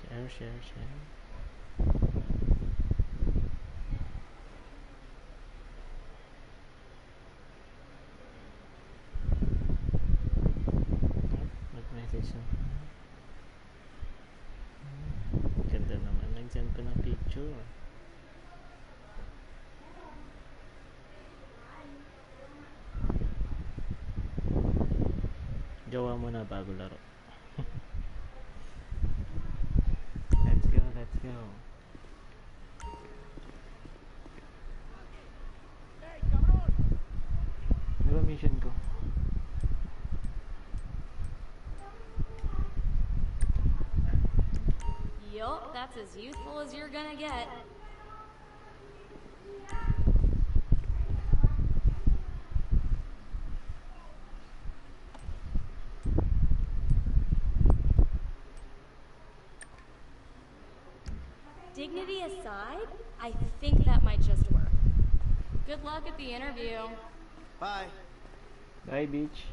Share. Nag-message na. Ganda naman. Nag-send pa ng picture. Gawa mo na bago laro. Let's go. Diba mission ko? Yup, that's as youthful as you're gonna get. Dignity aside, I think that might just work. Good luck at the interview. Bye. Bye, beach.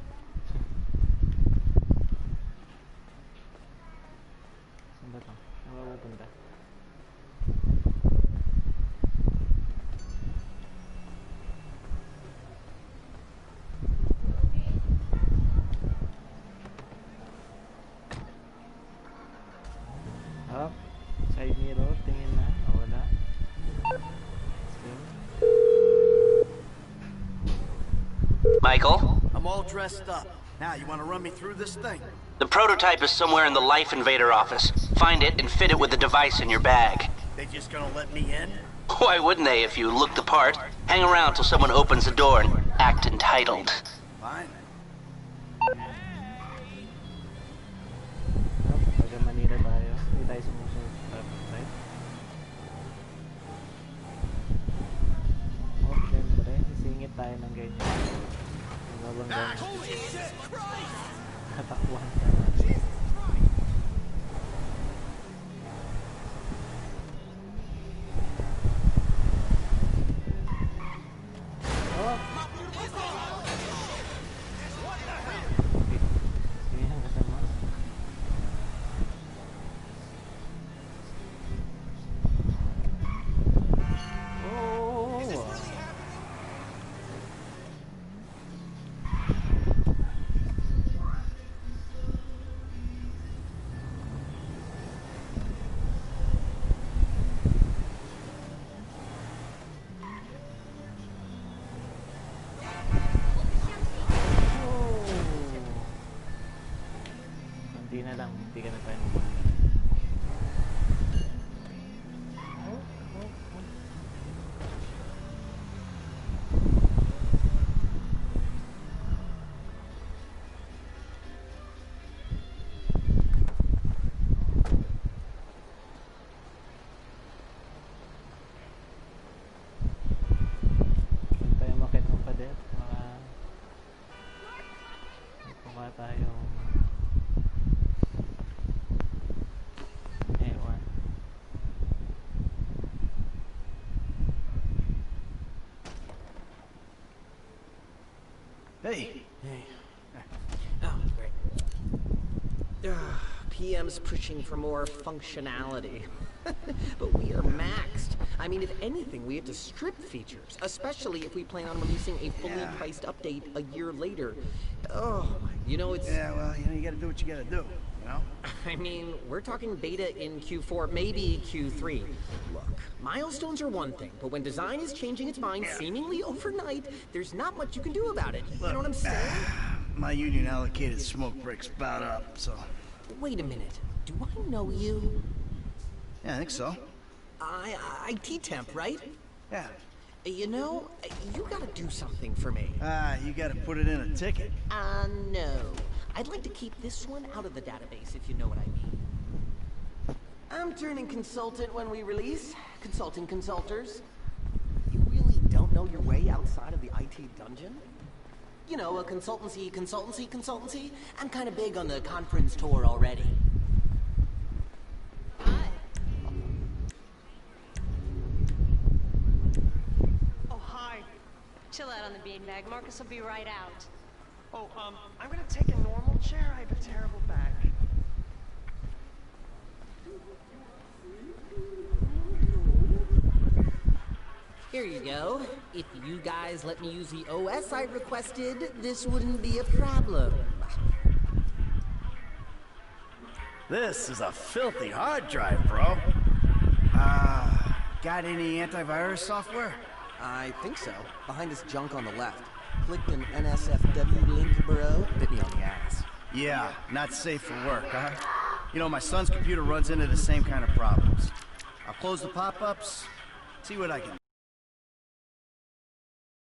Saan ba ito? Saan ba pupunta? Up. Side mirror. Tingin na. O, wala. Let's go. Michael? I'm all dressed up. Now, you want to run me through this thing? The prototype is somewhere in the Life Invader office. Find it and fit it with the device in your bag. They just gonna let me in? Why wouldn't they if you look the part? Hang around till someone opens the door and act entitled. Fine. Pagka Manila tayo, hindi tayo sumusunod. Right? Oh, syempre, sisingit tayo ng ganyan. Habang ganyan. Katakbuhan ka na. Oh! Sige, kasama. Oh! Hindi na lang, hindi ka na tayo mabuhay. Huwag tayo makit ng padet, mukha tayong ewan. Hey. Oh, great. PM's pushing for more functionality. But we are maxed. I mean, if anything, we have to strip features, especially if we plan on releasing a fully priced update a year later. Oh, you know, it's... Yeah, well, you gotta do what you gotta do, you know? I mean, we're talking beta in Q4, maybe Q3. Look, milestones are one thing, but when design is changing its mind seemingly overnight, there's not much you can do about it. You know what I'm saying? My union allocated smoke breaks about up, so... Wait a minute. Do I know you? Yeah, I think so. IT temp, right? Yeah. You know, you gotta do something for me. You gotta put it in a ticket. No. I'd like to keep this one out of the database, if you know what I mean. I'm turning consultant when we release. Consulting consulters. You really don't know your way outside of the IT dungeon? You know, a consultancy. I'm kind of big on the conference tour already. Chill out on the beanbag. Marcus will be right out. Oh, I'm gonna take a normal chair. I have a terrible back. Here you go. If you guys let me use the OS I requested, this wouldn't be a problem. This is a filthy hard drive, bro. Got any antivirus software? I think so. Behind this junk on the left. Clicked an NSFW link, bro. Bit me on the ass. Yeah, not safe for work, huh? You know, my son's computer runs into the same kind of problems. I'll close the pop-ups, see what I can...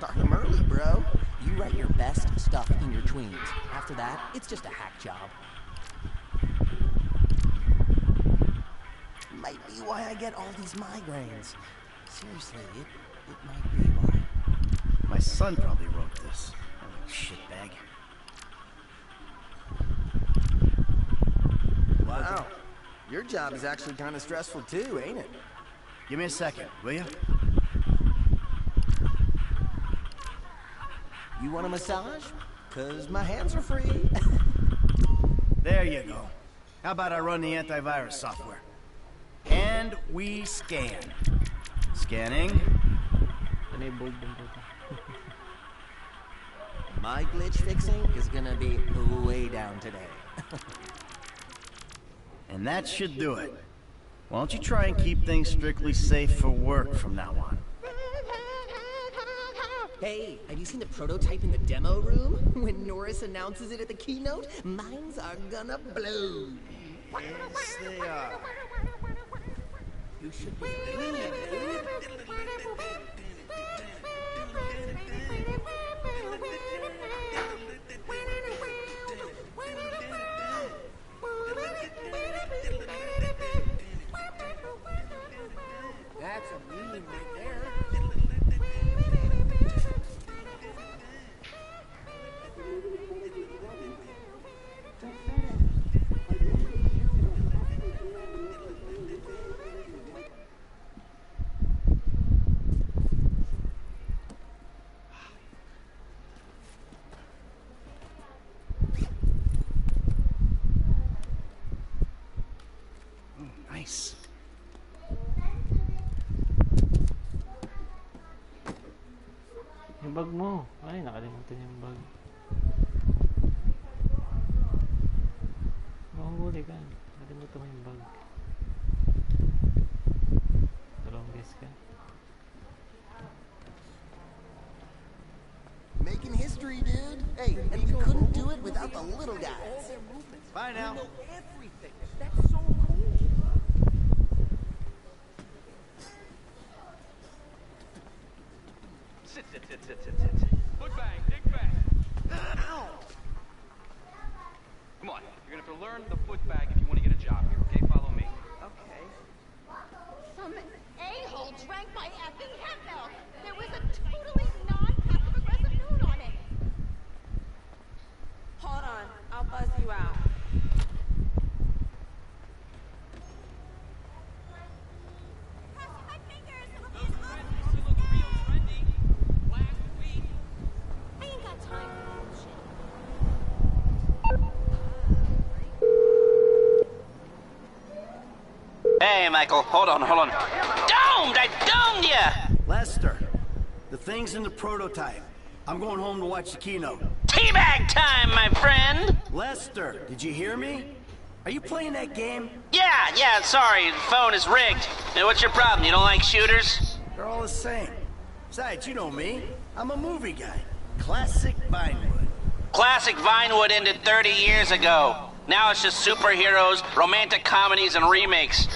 Start them early, bro. You write your best stuff in your tweens. After that, it's just a hack job. Might be why I get all these migraines. Seriously, it might be why. My son probably wrote this. Oh, shitbag. Wow. Your job is actually kind of stressful too, ain't it? Give me a second, will you? You want a massage? 'Cause my hands are free. There you go. How about I run the antivirus software? And we scan. Scanning. Enabled din po ito. My glitch fixing is gonna be way down today. And that should do it. Why don't you try and keep things strictly safe for work from now on? Hey, have you seen the prototype in the demo room? When Norris announces it at the keynote, minds are gonna blow. Yes, they are. You should be That's a meaning right there. Nice. Yung bag mo. Ay, nakalimutan yung bag. Mahuli ka. Nakalimutan mo yung bag. Dalawang guess ka. Making history, dude. Hey, and we couldn't do it without the little guys. Bye now. Everything. That's so cool. Sit. Foot bang, dig bang. Ow! Come on, you're gonna have to learn the foot bag if you want to get a job here, okay? Follow me. Okay. Some a-hole drank my effing hemp milk. There was a totally non-passive-aggressive note on it. Hold on, I'll buzz you out. Crossing my fingers, it'll be an You look real trendy. Last week. I ain't got time for bullshit. Hey, Michael, hold on. Domed! I domed ya! Lester, the thing's in the prototype. I'm going home to watch the keynote. Teabag time, my friend! Lester, did you hear me? Are you playing that game? Yeah, sorry, the phone is rigged. Now, what's your problem? You don't like shooters? They're all the same. Besides, you know me. I'm a movie guy. Classic Vinewood. Classic Vinewood ended 30 years ago. Now it's just superheroes, romantic comedies, and remakes.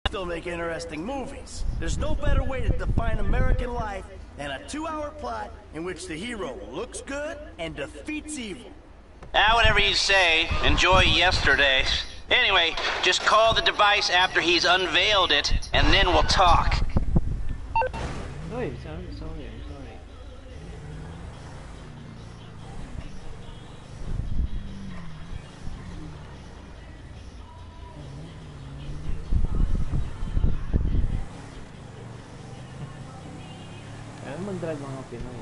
Still make interesting movies. There's no better way to define American life than a 2-hour plot in which the hero looks good and defeats evil. Whatever you say. Enjoy yesterday. Anyway, just call the device after he's unveiled it, and then we'll talk. Uy, sorry. Alam mo, drag mga Pinoy.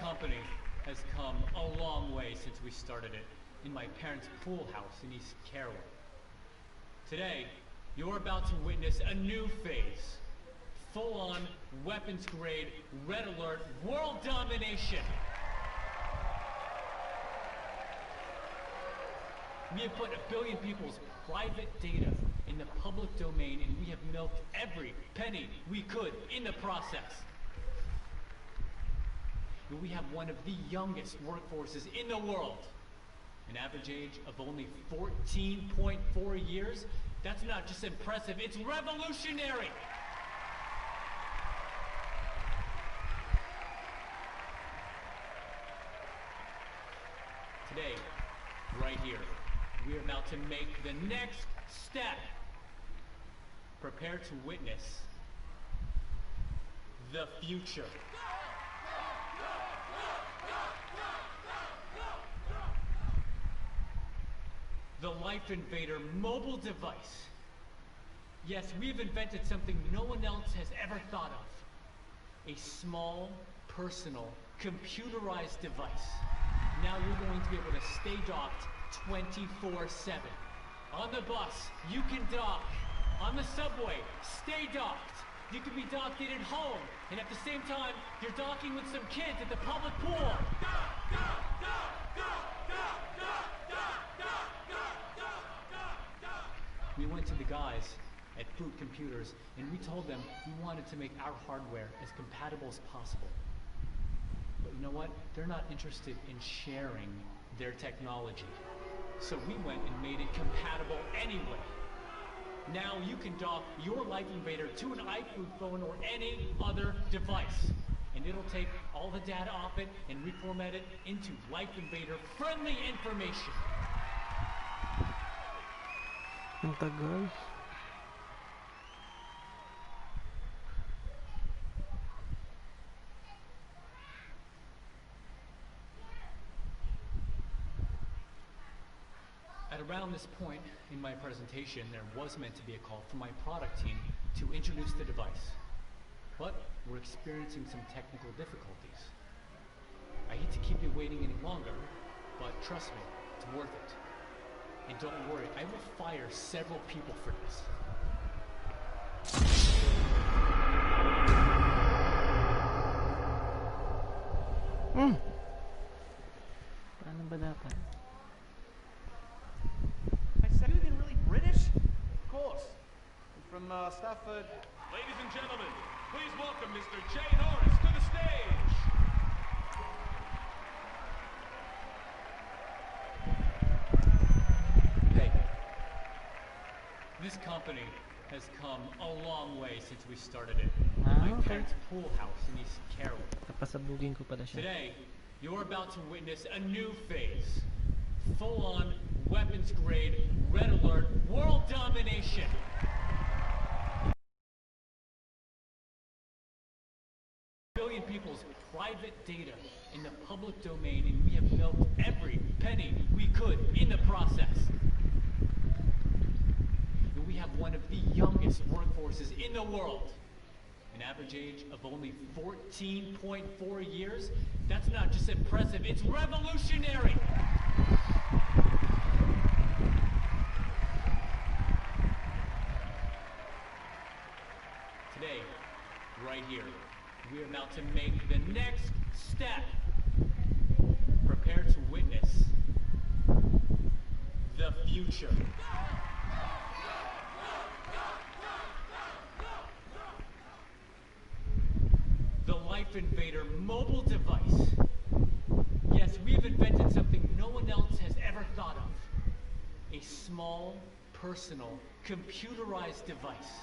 company has come a long way since we started it in my parents' pool house in East Carroll. Today, you're about to witness a new phase. Full-on, weapons-grade, red alert, world domination! We have put 1 billion people's private data in the public domain, and we have milked every penny we could in the process. And we have one of the youngest workforces in the world. An average age of only 14.4 years. That's not just impressive, it's revolutionary! Today, right here, we are about to make the next step. Prepare to witness the future. The Life Invader mobile device. Yes, we've invented something no one else has ever thought of. A small, personal, computerized device. Now you're going to be able to stay docked 24/7. On the bus, you can dock. On the subway, stay docked. You can be docked in at home, and at the same time, you're docking with some kids at the public pool. We went to the guys at Fruit Computers, and we told them we wanted to make our hardware as compatible as possible. But you know what? They're not interested in sharing their technology. So we went and made it compatible anyway. Now you can dock your Life Invader to an iFood phone or any other device. And it'll take all the data off it and reformat it into Life Invader friendly information. Ang tagal. At around this point in my presentation, there was meant to be a call from my product team to introduce the device. But we're experiencing some technical difficulties. I hate to keep you waiting any longer, but trust me, it's worth it. And don't worry, I will fire several people for this. Paano ba dapat? I said anything really British? Of course. I'm from Stafford. Ladies and gentlemen, please welcome Mr. Jay Norris to the stage. Hey, this company has come a long way since we started it. My Okay. parents' pool house in East Carroll. Napasabugin ko pala siya. Today, you're about to witness a new phase. Full-on, weapons-grade, red alert, world domination! Billion people's private data in the public domain, and we have milked every penny we could in the process. And we have one of the youngest workforces in the world. An average age of only 14.4 years. That's not just impressive, it's revolutionary! Today, right here, we're about to make the next step. Prepare to witness the future. The Life Invader mobile device. Yes, we've invented something no one else has ever thought of. A small, personal, computerized device.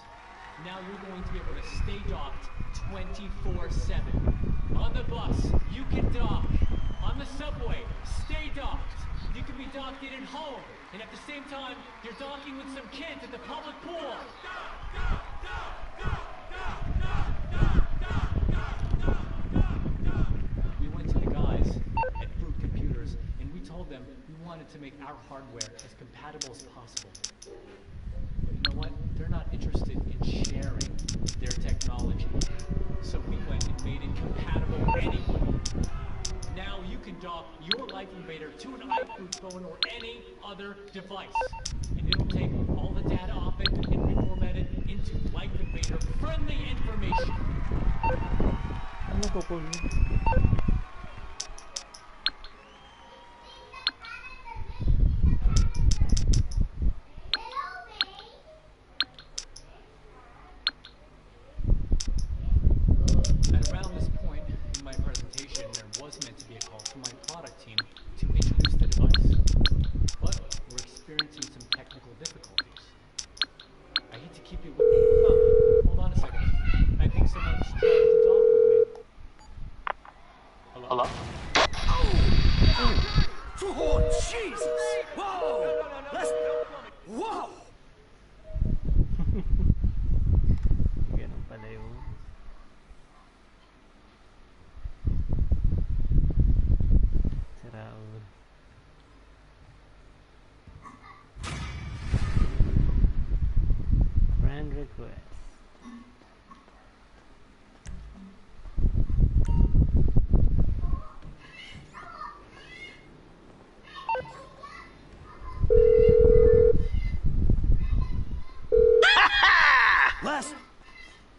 Now you're going to be able to stay docked 24/7. On the bus, you can dock. On the subway, stay docked. You can be docked in at home, and at the same time, you're docking with some kids at the public pool. We went to the guys at Fruit Computers, and we told them we wanted to make our hardware as compatible as possible. But you know what? They're not interested in sharing their technology. So we went and made it compatible anyway. phone or any other device. And it'll take all the data off it and reformat it into Life Invader friendly information. Ano ko po? At around this point in my presentation, there was meant to be a call from my product team to introduce the device. But we're experiencing some technical difficulties. I hate to keep you... Oh, hold on a second. I think someone's trying to talk with me. Hello? Oh, Jesus! Whoa! Let's... Whoa! Ganun pala yun. Si Raul. Friend request. Les,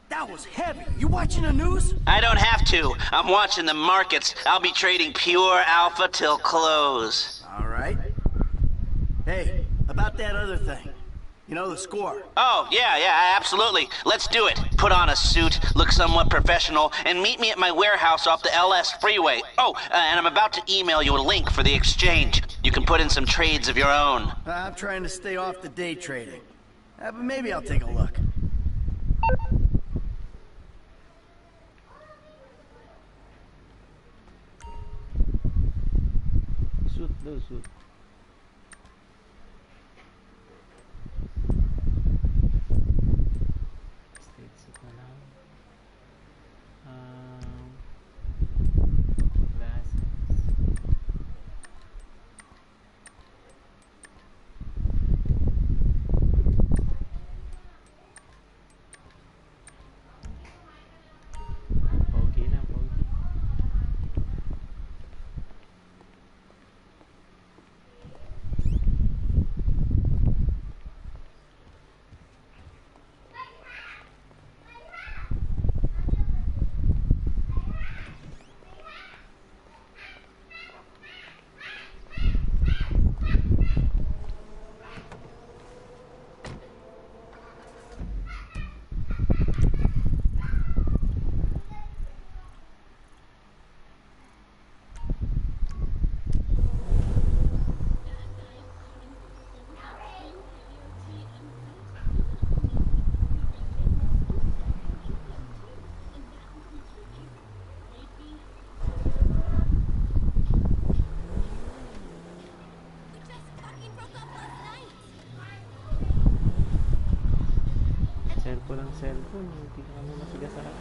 that was heavy. You watching the news? I don't have to. I'm watching the markets. I'll be trading pure alpha till close. All right. Hey, about that other thing. You know, the score. Oh, yeah, absolutely. Let's do it. Put on a suit, look somewhat professional, and meet me at my warehouse off the LS freeway. Oh, and I'm about to email you a link for the exchange. You can put in some trades of your own. I'm trying to stay off the day trading. But maybe I'll take a look. Suit daw, suit. State suit na lang. Glasses. Pogi na, pogi. Cellphone ang cellphone, hindi ka kami masigasaan.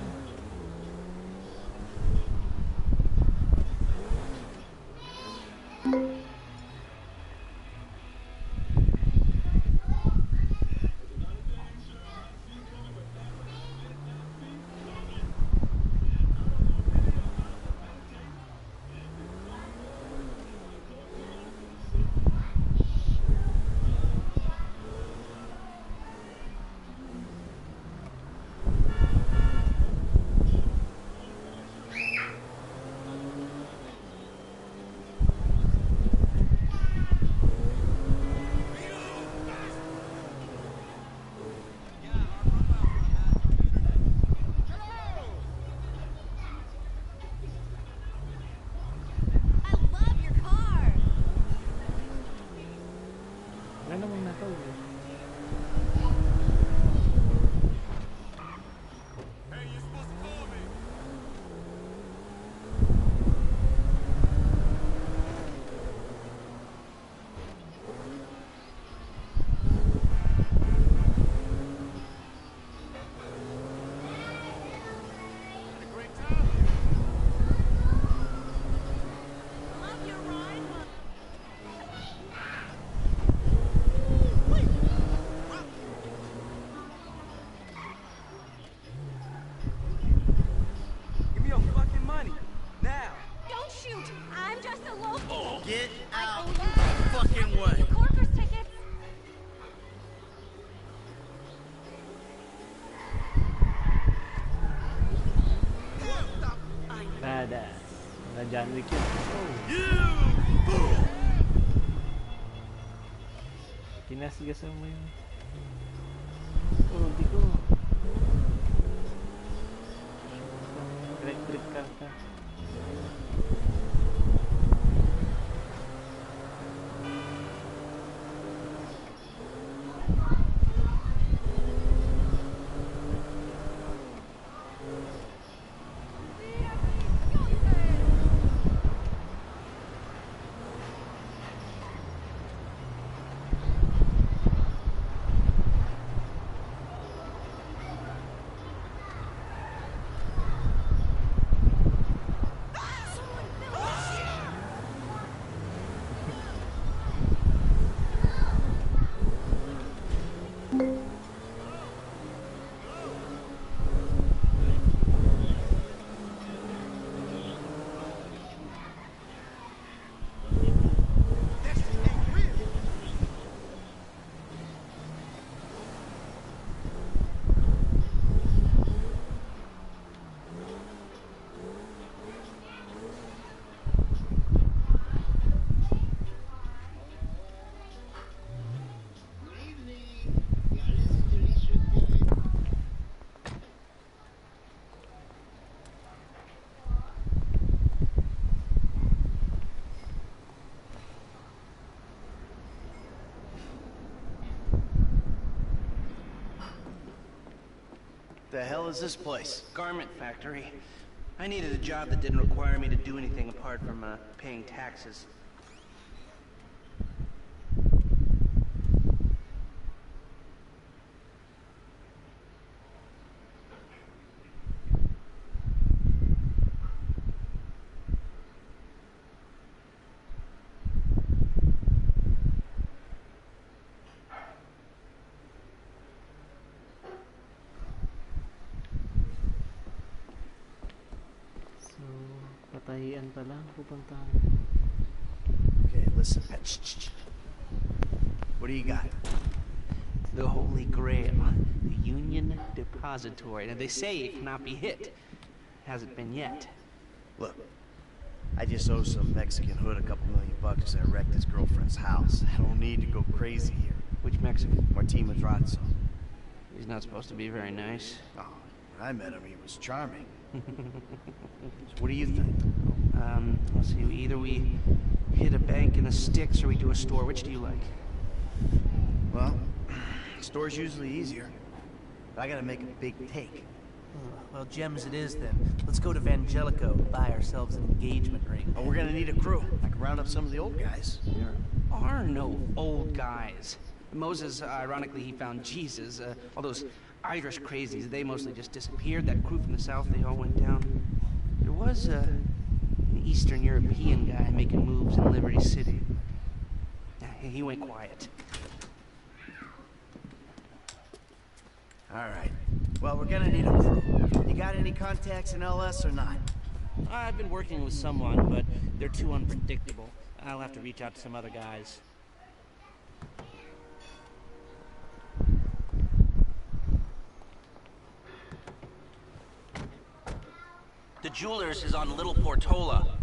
John Wick yun. Kinasgasan mo yung... Oh, di ko. Electric car ka. The hell is this place? Garment factory. I needed a job that didn't require me to do anything apart from paying taxes. Patahian pa lang, pupuntahan. Okay, listen. Shh, shh, shh. What do you got? The Holy Grail. The Union Depository. Now, they say it cannot be hit. Hasn't been yet. Look, I just owe some Mexican hood a couple $1,000,000 because I wrecked his girlfriend's house. I don't need to go crazy here. Which Mexican? Martin Madrazo. He's not supposed to be very nice. Oh, when I met him, he was charming. So what do you think? Let's see. Either we hit a bank in the sticks or we do a store. Which do you like? Well, store's usually easier. But I gotta make a big take. Well, gems it is then. Let's go to Vangelico and buy ourselves an engagement ring. Oh, we're gonna need a crew. I can round up some of the old guys. There are no old guys. Moses, ironically, he found Jesus. All those Irish crazies, they mostly just disappeared. That crew from the south, they all went down. There was an Eastern European guy making moves in Liberty City. He went quiet. All right. Well, we're gonna need a crew. You got any contacts in LS or not? I've been working with someone, but they're too unpredictable. I'll have to reach out to some other guys. The jeweler's is on Little Portola.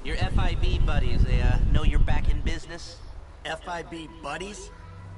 Your FIB buddies, they know you're back in business? FIB buddies?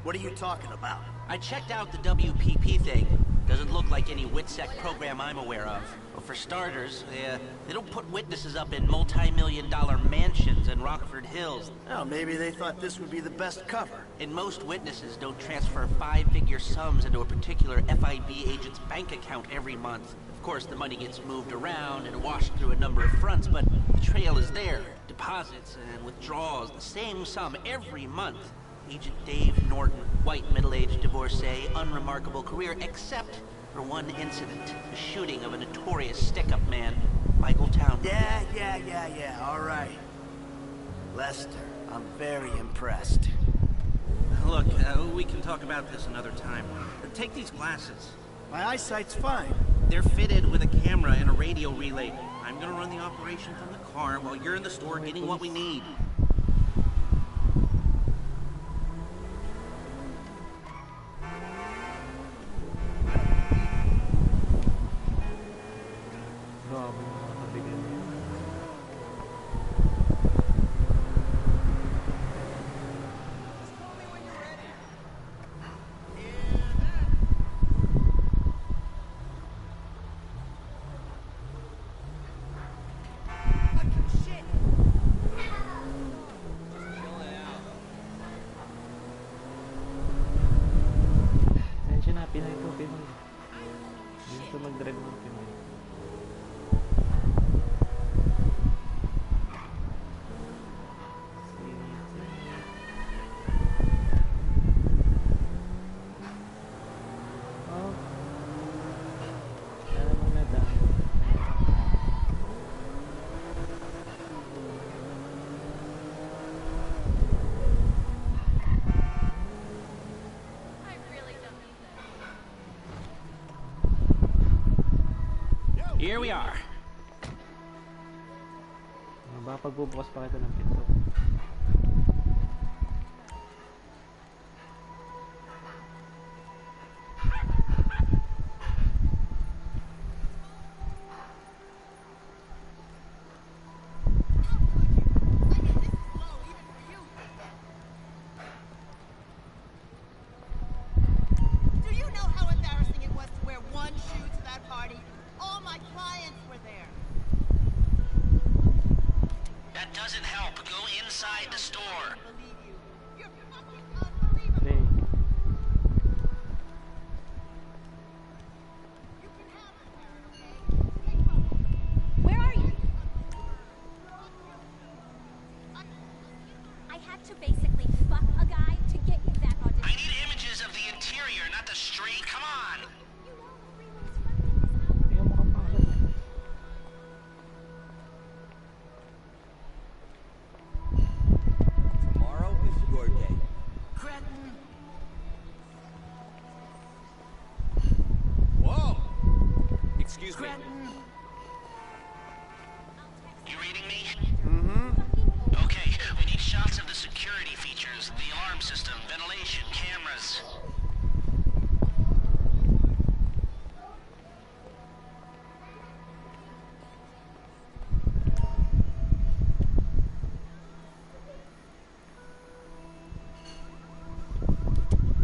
What are you talking about? I checked out the WPP thing. Doesn't look like any WITSEC program I'm aware of. Well, for starters, they don't put witnesses up in multi-million-dollar mansions in Rockford Hills. Oh, maybe they thought this would be the best cover. And most witnesses don't transfer five-figure sums into a particular FIB agent's bank account every month. Of course, the money gets moved around and washed through a number of fronts, but the trail is there. Deposits and withdrawals, the same sum every month. Agent Dave Norton, white middle-aged divorcee, unremarkable career, except for one incident, the shooting of a notorious stick-up man, Michael Town. Yeah, all right. Lester, I'm very impressed. Look, we can talk about this another time. Take these glasses. My eyesight's fine. They're fitted with a camera and a radio relay. I'm gonna run the operation from the car while you're in the store getting what we need. Here we are. Baka pagbubukas pa kita ng pinto. Do you know how embarrassing it was to wear one shoe to that party? All my clients were there. That doesn't help. Go inside the store. Believe you. You're fucking unbelievable. Hey. You can have it, Karen, okay? Stay focused. Where are you? I had to basically fuck a guy to get you that I audition. need images of the interior, not the street. Come on. You know Freeman's fucking this hour. Tingnan mo kang pangalan. Tomorrow is your day. Cretin! Whoa! Excuse me. Cretin! You reading me? Mm-hmm. Okay, we need shots of the security features, the alarm system, ventilation, cameras.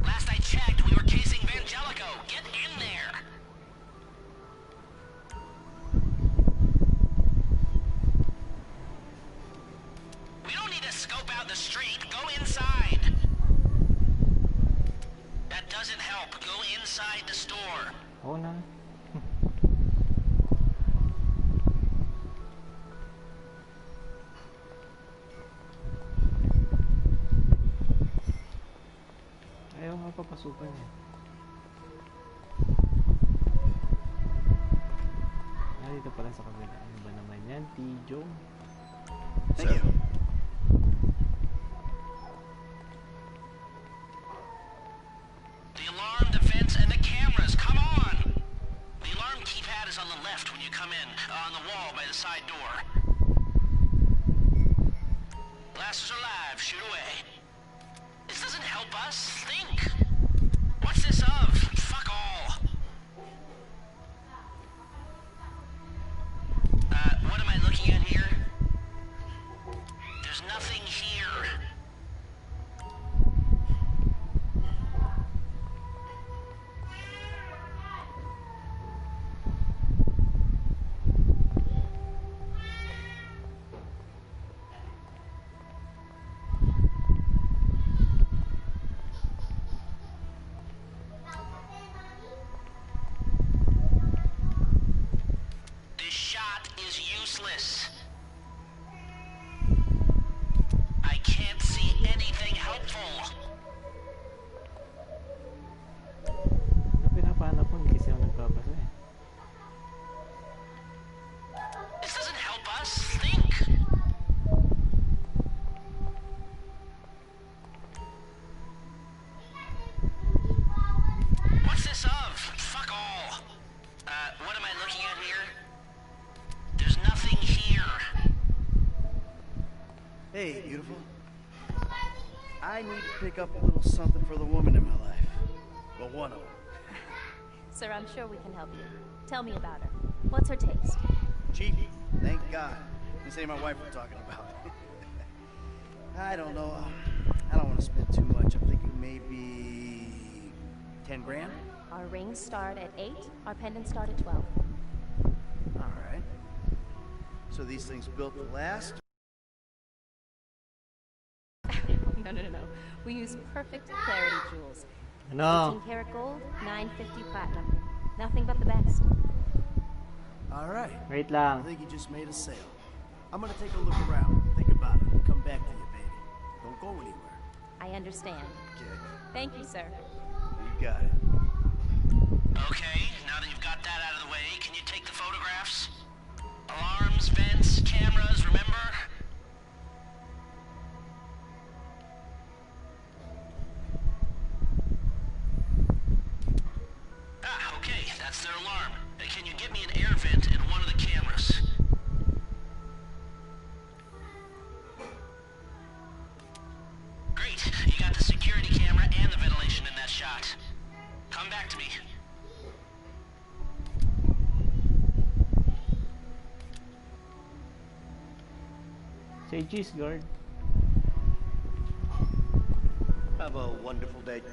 Last I checked, we were casing Vangelico. Get in there. We don't need to scope out the street. Go inside. That doesn't help. Go inside the store. Oo na. Ayaw nga papasukan eh. Dito pala sa kabila. Ano ba naman yan? Teegong? Thank you. The alarm, the vents, and the cameras. Come on! The alarm keypad is on the left when you come in, on the wall by the side door. Glasses are live. Shoot away. This doesn't help us. Think. What's this of? Fuck all. What am I looking at here? There's nothing here. This shot is useless. I can't see anything helpful. Yung pinapahanap ko, hindi kasi ako nagbabasa eh. This doesn't help us. Think. What's this of? Fuck all. What am I looking at here? There's nothing here. Hey, beautiful. I need to pick up a little something for the woman in my life. Well, one of them. Sir, I'm sure we can help you. Tell me about her. What's her taste? Cheap. Thank God. This ain't my wife we're talking about. I don't know. I don't want to spend too much. I'm thinking maybe 10 grand. Our rings start at 8, our pendants start at 12. All right. So these things built to last? No. We use perfect clarity jewels. Ano? 18-karat gold, 950 platinum. Nothing but the best. All right. Wait I lang. think you just made a sale. I'm gonna take a look around, think about it, and come back to you, baby. Don't go anywhere. I understand. Okay. Thank you, sir. You got it. Okay, now that you've got that out of the way, can you take the photographs? Alarms, vents, cameras, remember? Okay, that's It's their alarm. Can you get me an air vent in one of the cameras? Great. You got the security camera and the ventilation in that shot. Come back to me. Say cheese guard. Have a wonderful day.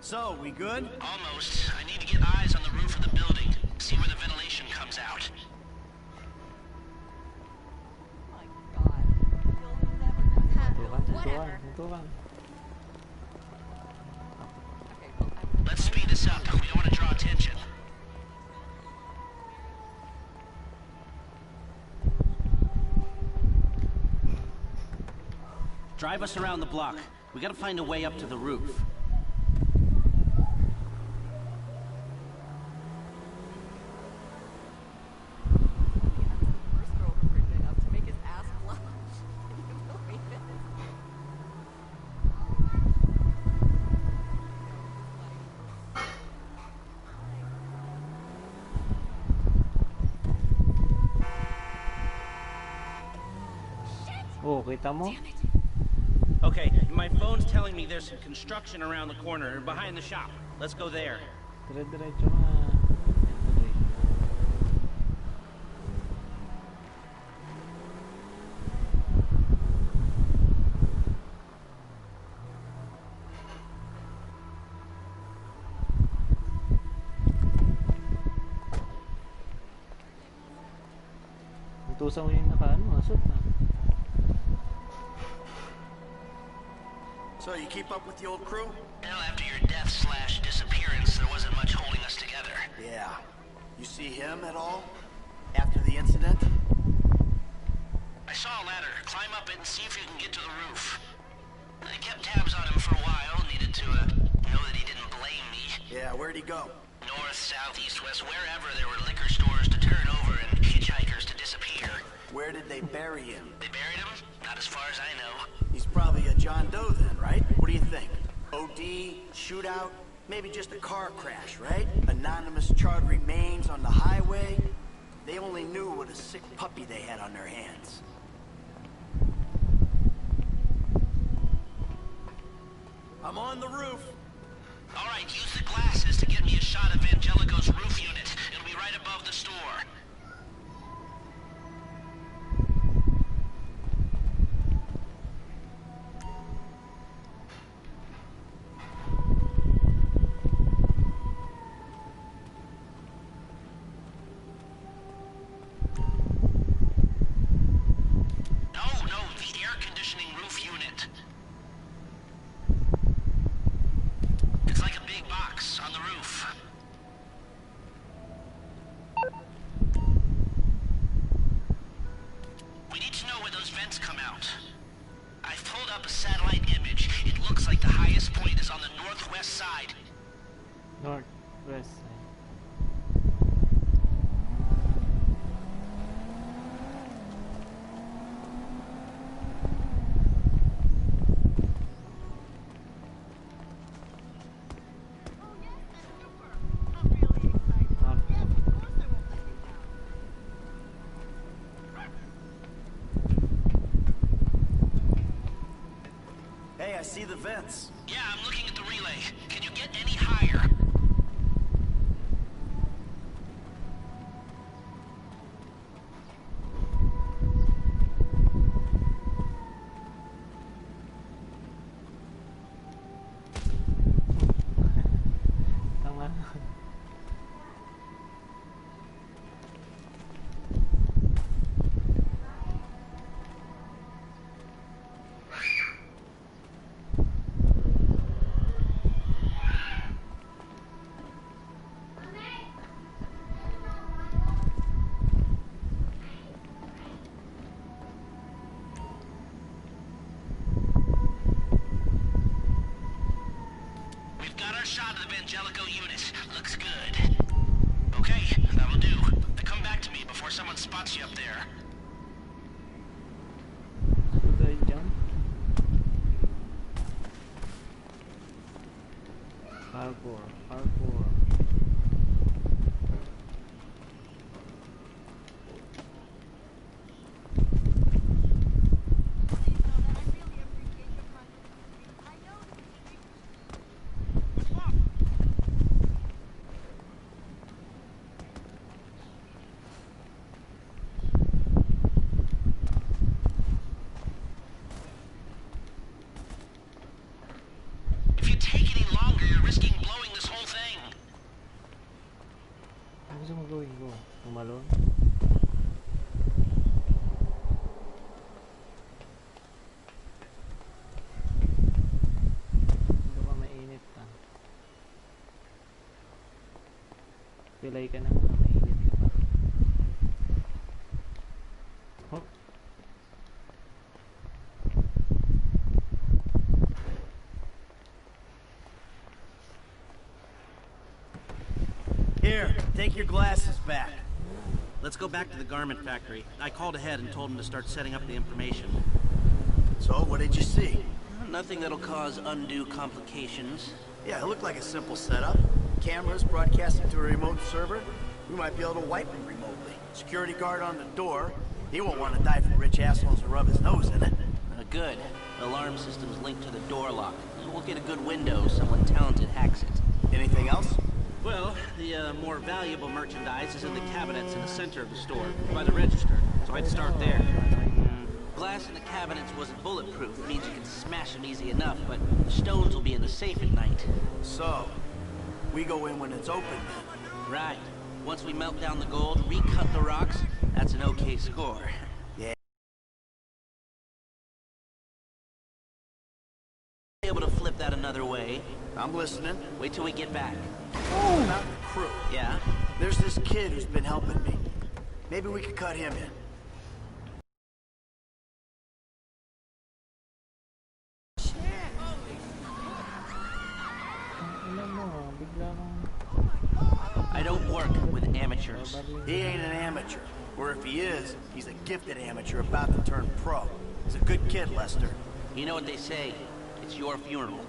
So, we good? Almost. I need to get eyes on the roof of the building. See where the ventilation comes out. Sentuhan. Let's speed this up. We don't want to draw attention. Drive us around the block. We gotta find a way up to the roof. Oh, kita mo? Okay, my phone's telling me there's some construction around the corner, behind the shop. Let's go there. Dire-diretso nga. Tuloy. Utusan mo yung asot na. So, you keep up with the old crew? Well, after your death/disappearance, there wasn't much holding us together. Yeah. You see him at all? After the incident? I saw a ladder. Climb up it and see if you can get to the roof. I kept tabs on him for a while. Needed to know that he didn't blame me. Yeah, where'd he go? North, south, east, west, wherever there were liquor stores to turn over and hitchhikers to disappear. Where did they bury him? They buried him? Not as far as I know. He's probably a John Doe then, right? What do you think? OD, shootout, maybe just a car crash, right? Anonymous charred remains on the highway. They only knew what a sick puppy they had on their hands. I'm on the roof. All right, use the glasses to get me a shot of Angelico's roof unit. It'll be right above the store. Northwest side. Hey, I see the vents. Yeah, I'm looking at the relay. Can you get any higher? Tama. Shot of the Angelico unit. Looks good. Okay, that'll do. Come back to me before someone spots you up there. Should I jump? Parkour. tumalon. Hindi ba mainit pa? Pilay ka na nga, mainit ka pa. Oh. Here, take your glasses back. Let's go back to the garment factory. I called ahead and told him to start setting up the information. So, what did you see? Nothing that'll cause undue complications. Yeah, it looked like a simple setup. Cameras broadcasting to a remote server. We might be able to wipe them remotely. Security guard on the door. He won't want to die for rich assholes to rub his nose in it. Good. Alarm system's linked to the door lock. We'll get a good window. Someone talented hacks it. Anything else? Well, the more valuable merchandise is in the cabinets in the center of the store, by the register. So I'd start there. Glass in the cabinets wasn't bulletproof. It means you can smash them easy enough, but the stones will be in the safe at night. So, we go in when it's open then? Right. Once we melt down the gold, recut the rocks, that's an okay score. Yeah. Able to flip that another way. I'm listening. Wait till we get back. About the crew. Yeah? There's this kid who's been helping me. Maybe we could cut him in. Alam mo, bigla kang... I don't work with amateurs. He ain't an amateur. Or if he is, he's a gifted amateur about to turn pro. He's a good kid, Lester. You know what they say? It's your funeral.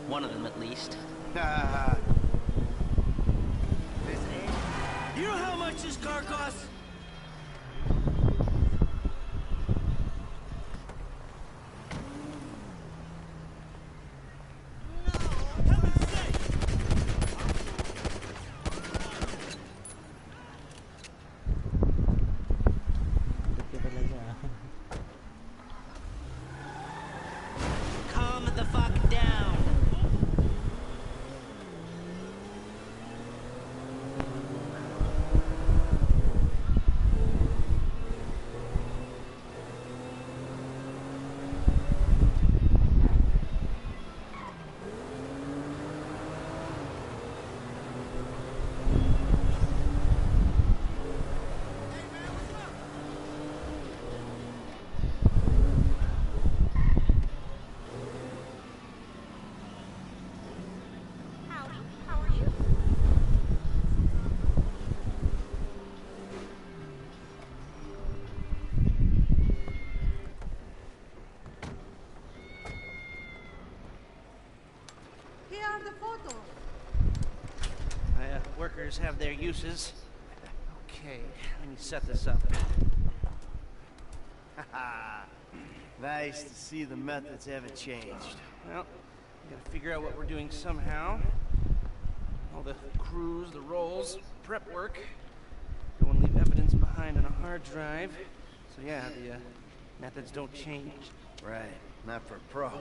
One of them, at least. You know how much this car costs? Bakit ka talaga? Calm the fuck down. Howdy, how are you? Here are the photos. Workers have their uses. Okay, let me set this up. Nice to see the methods haven't changed. Well, we gotta figure out what we're doing somehow. All the crews, the rolls, prep work. Don't want to leave evidence behind on a hard drive. So yeah, the methods don't change. Right, not for a pro.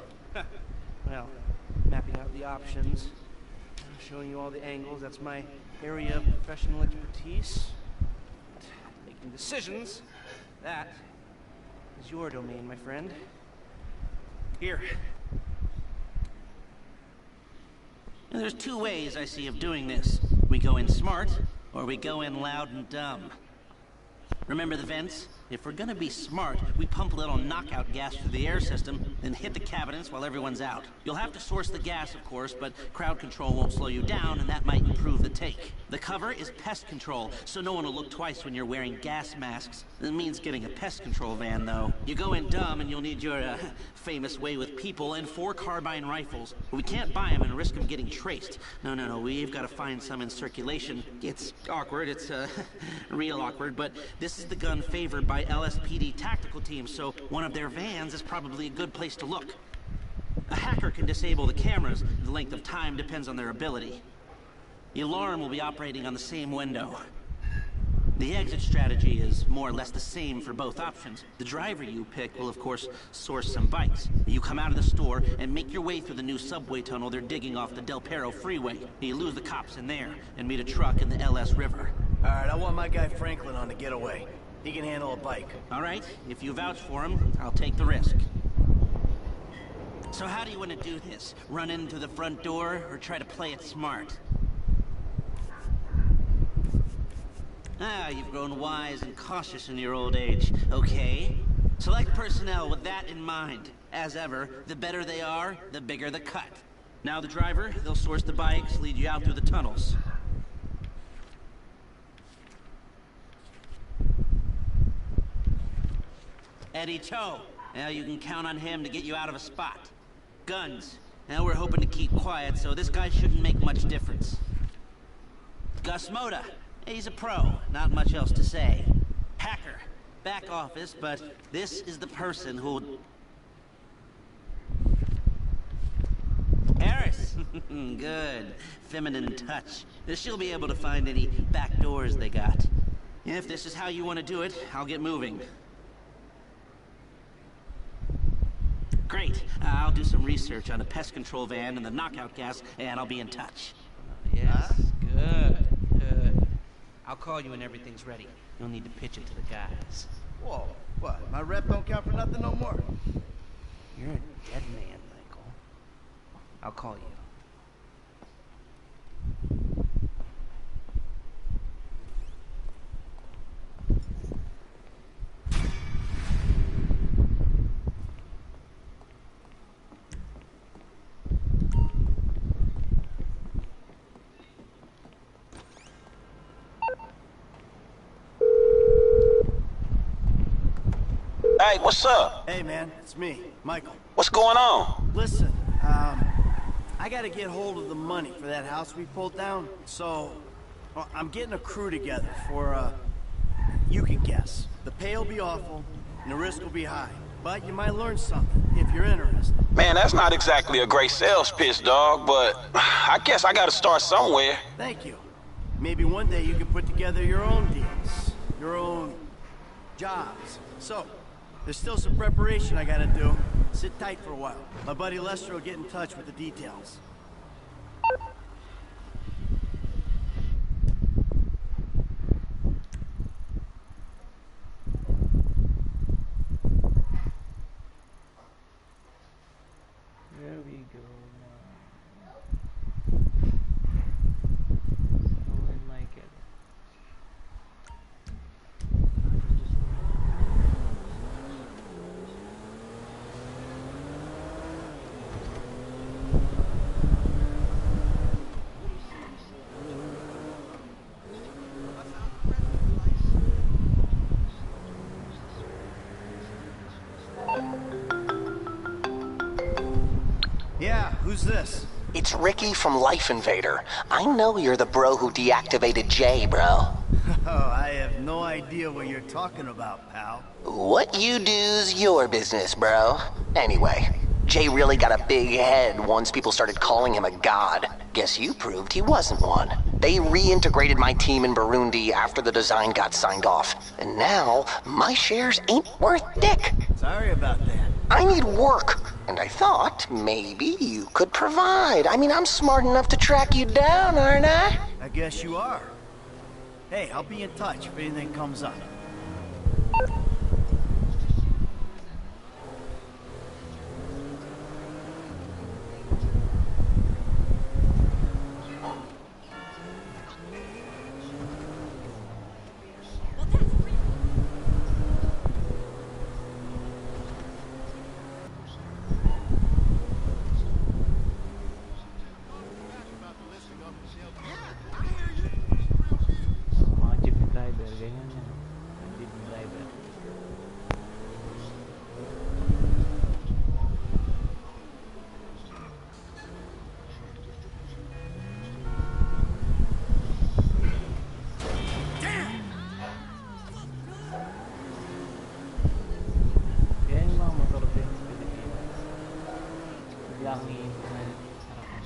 Well, mapping out the options, showing you all the angles, that's my area of professional expertise. Making decisions, that is your domain, my friend. Here. Now, there's two ways I see of doing this. We go in smart, or we go in loud and dumb. Remember the vents? If we're gonna be smart, we pump a little knockout gas through the air system, then hit the cabinets while everyone's out. You'll have to source the gas, of course, but crowd control won't slow you down, and that might improve the take. The cover is pest control, so no one will look twice when you're wearing gas masks. It means getting a pest control van, though. You go in dumb, and you'll need your, famous way with people and 4 carbine rifles. We can't buy them and risk them getting traced. No, we've got to find some in circulation. It's awkward, it's, real awkward, but this is the gun favored by LSPD tactical teams, so one of their vans is probably a good place to look. A hacker can disable the cameras. The length of time depends on their ability. The alarm will be operating on the same window. The exit strategy is more or less the same for both options. The driver you pick will, of course, source some bikes. You come out of the store and make your way through the new subway tunnel they're digging off the Del Perro freeway. You lose the cops in there and meet a truck in the LS River. Alright, I want my guy Franklin on the getaway. He can handle a bike. All right, if you vouch for him, I'll take the risk. So how do you want to do this? Run in through the front door, or try to play it smart? Ah, you've grown wise and cautious in your old age. Okay. Select personnel with that in mind. As ever, the better they are, the bigger the cut. Now the driver, they'll source the bikes, lead you out through the tunnels. Eddie Toe. Now you can count on him to get you out of a spot. Guns. Now we're hoping to keep quiet, so this guy shouldn't make much difference. Gus Moda. He's a pro. Not much else to say. Hacker. Back office, but this is the person who'll... Harris. Good. Feminine touch. She'll be able to find any back doors they got. If this is how you want to do it, I'll get moving. Great. I'll do some research on the pest control van and the knockout gas, and I'll be in touch. Yes, good, good. I'll call you when everything's ready. You'll need to pitch it to the guys. Whoa, what? My rep don't count for nothing no more? You're a dead man, Michael. I'll call you. Hey, what's up? Hey, man, it's me, Michael. What's going on? Listen, I gotta get hold of the money for that house we pulled down, so well, I'm getting a crew together for, you can guess. The pay will be awful, and the risk will be high, but you might learn something if you're interested. Man, that's not exactly a great sales pitch, dog, but I guess I gotta start somewhere. Thank you. Maybe one day you can put together your own deals, your own jobs. So, there's still some preparation I gotta do. Sit tight for a while. My buddy Lester will get in touch with the details. There we go. I like it. Yeah, who's this? It's Ricky from Life Invader. I know you're the bro who deactivated Jay, bro. Oh, I have no idea what you're talking about, pal. What you do's your business, bro. Anyway, Jay really got a big head once people started calling him a god. Guess you proved he wasn't one. They reintegrated my team in Burundi after the design got signed off. And now, my shares ain't worth dick. Sorry about that. I need work, and I thought maybe you could provide. I mean, I'm smart enough to track you down, aren't I? I guess you are. Hey, I'll be in touch if anything comes up. Mga jeep driver, ganyan yan. Jeep driver. Yan yung mga motor din sa Pilipinas. Biglang i-implement. Harapan.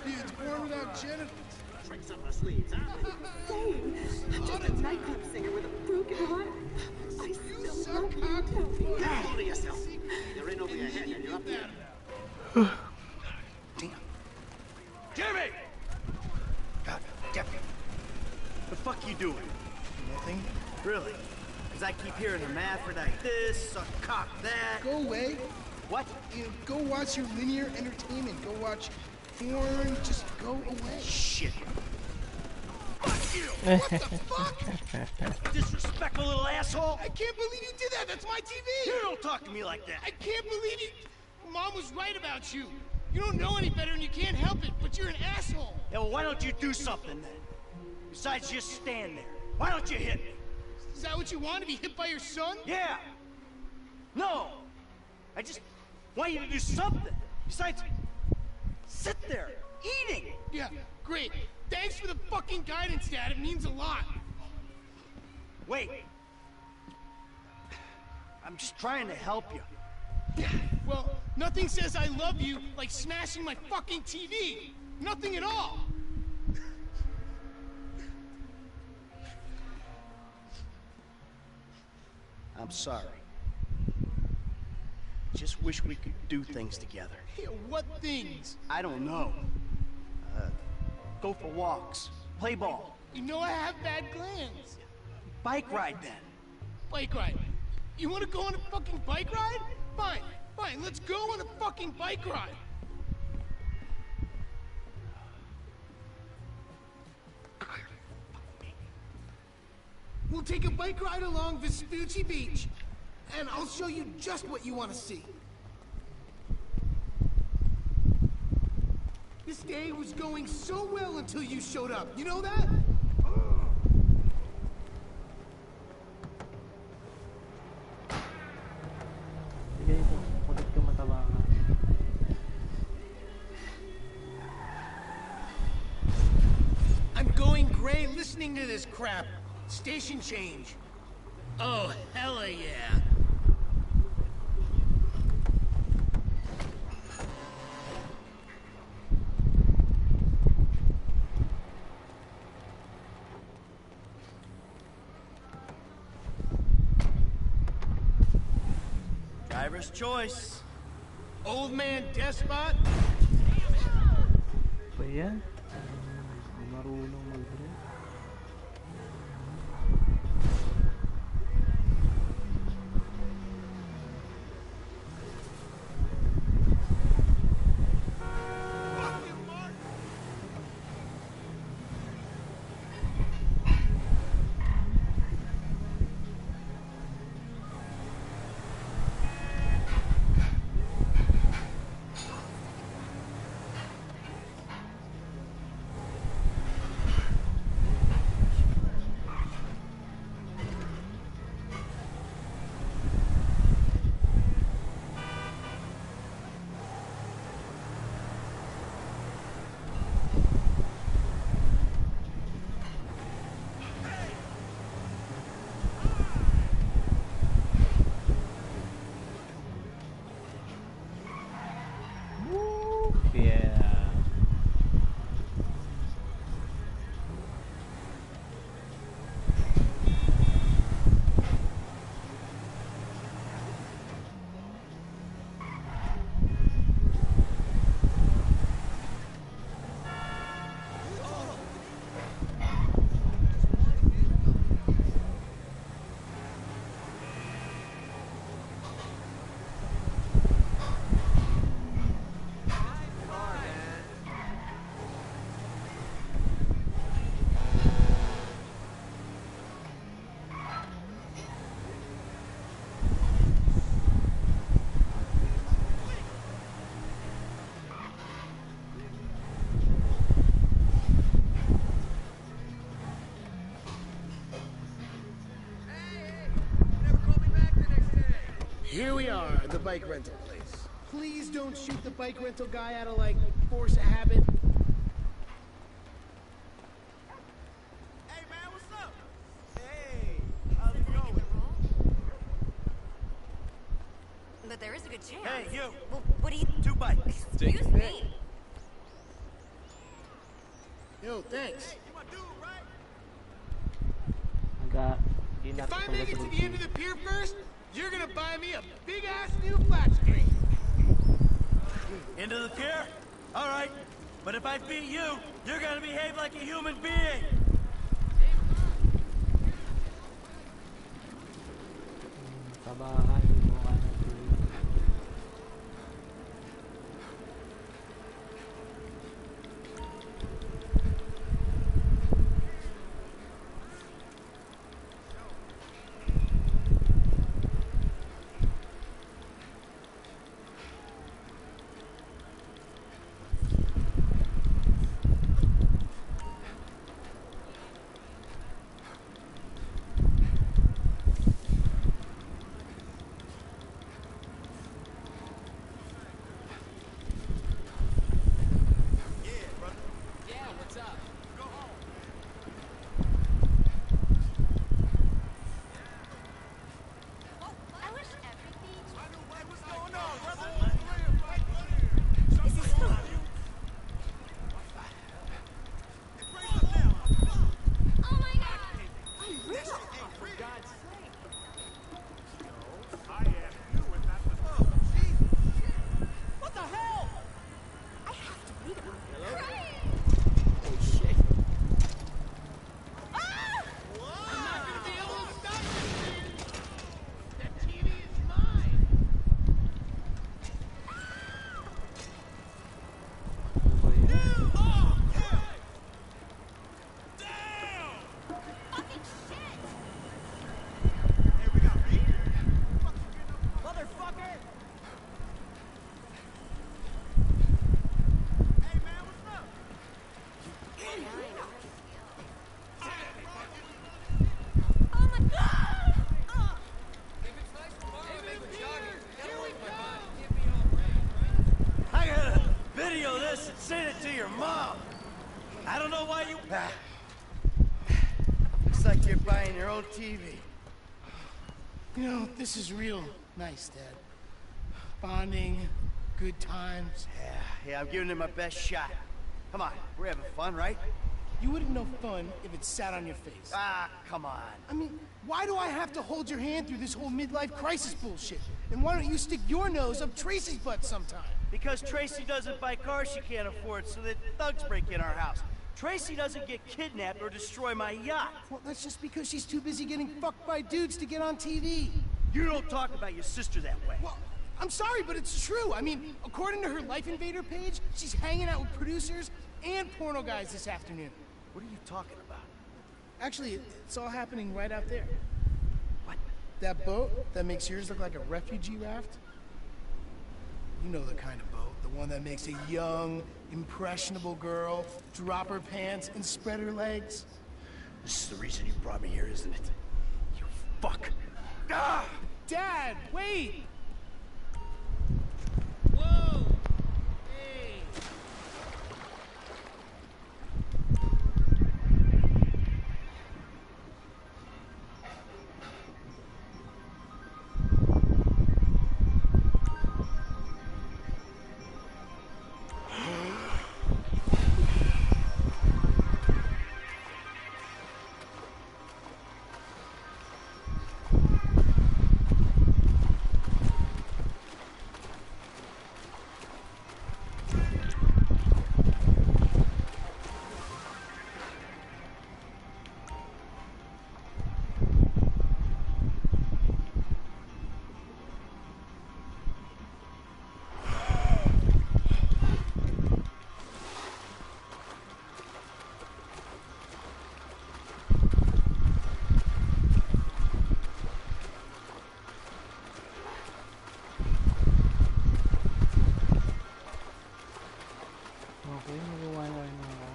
dudes born without genitals. Tricks up my sleeves, huh? Just a nightclub singer with a broken heart. I still love you, Toby. Hold of yourself. You're in over your head and you're up there. Damn. Jimmy! God damn it. The fuck you doing? Nothing. Really? Because I keep hearing hermaphrodite this, a cock that. Go away. What? You know, go watch your linear entertainment. Go watch porn. Just go away. Shit. Fuck you! What the fuck? Disrespectful little asshole! I can't believe you did that. That's my TV. You don't talk to me like that. I can't believe you. Mom was right about you. You don't know any better and you can't help it, but you're an asshole. Yeah, well, why don't you do something then? Besides just stand there. Why don't you hit me? Is that what you want, to be hit by your son? Yeah. No. I just want you to do something. Besides, sit there, eating. Yeah, great. Thanks for the fucking guidance, Dad. It means a lot. Wait. I'm just trying to help you. Well, nothing says I love you like smashing my fucking TV. Nothing at all. I'm sorry. Just wish we could do things together. Yeah, what things? I don't know. Go for walks, play ball. You know I have bad glands. Bike ride then. Bike ride. You want to go on a fucking bike ride? Fine, fine, let's go on a fucking bike ride. We'll take a bike ride along Vespucci Beach, and I'll show you just what you want to see. This day was going so well until you showed up. You know that? Sige, kulit ka mataba ka. I'm going gray listening to this crap. Station change. Oh, hella yeah. Driver's choice. Old man despot? Pa yan? Hindi marunong mag-drive. Yeah. Here we are at the bike rental place. Please don't shoot the bike rental guy out of, like, force of habit. Hey, man, what's up? Hey, how's it going? But there is a good chance. Hey, you. Well, what do you... 2 bikes. Excuse me. Yo, thanks. If I make it to the end of the pier first, you're gonna buy me a big-ass new flat screen. Into the pier? All right. But if I beat you, you're gonna behave like a human being. Kabahan, gumawa ng tuloy. Send it to your mom. I don't know why you... Looks like you're buying your own TV. You know, this is real nice, Dad. Bonding, good times. Yeah, I'm giving it my best shot. Come on, we're having fun, right? You wouldn't know fun if it sat on your face. Ah, come on. I mean, why do I have to hold your hand through this whole midlife crisis bullshit? And why don't you stick your nose up Tracy's butt sometime? Because Tracy doesn't buy cars she can't afford, so that thugs break in our house. Tracy doesn't get kidnapped or destroy my yacht. Well, that's just because she's too busy getting fucked by dudes to get on TV. You don't talk about your sister that way. Well, I'm sorry, but it's true. I mean, according to her Life Invader page, she's hanging out with producers and porno guys this afternoon. What are you talking about? Actually, it's all happening right out there. What? That boat that makes yours look like a refugee raft? You know the kind of boat. The one that makes a young, impressionable girl drop her pants and spread her legs. This is the reason you brought me here, isn't it? You fuck. Ah! Dad, wait! Whoa! Hey! Okay, magawa na rin ako.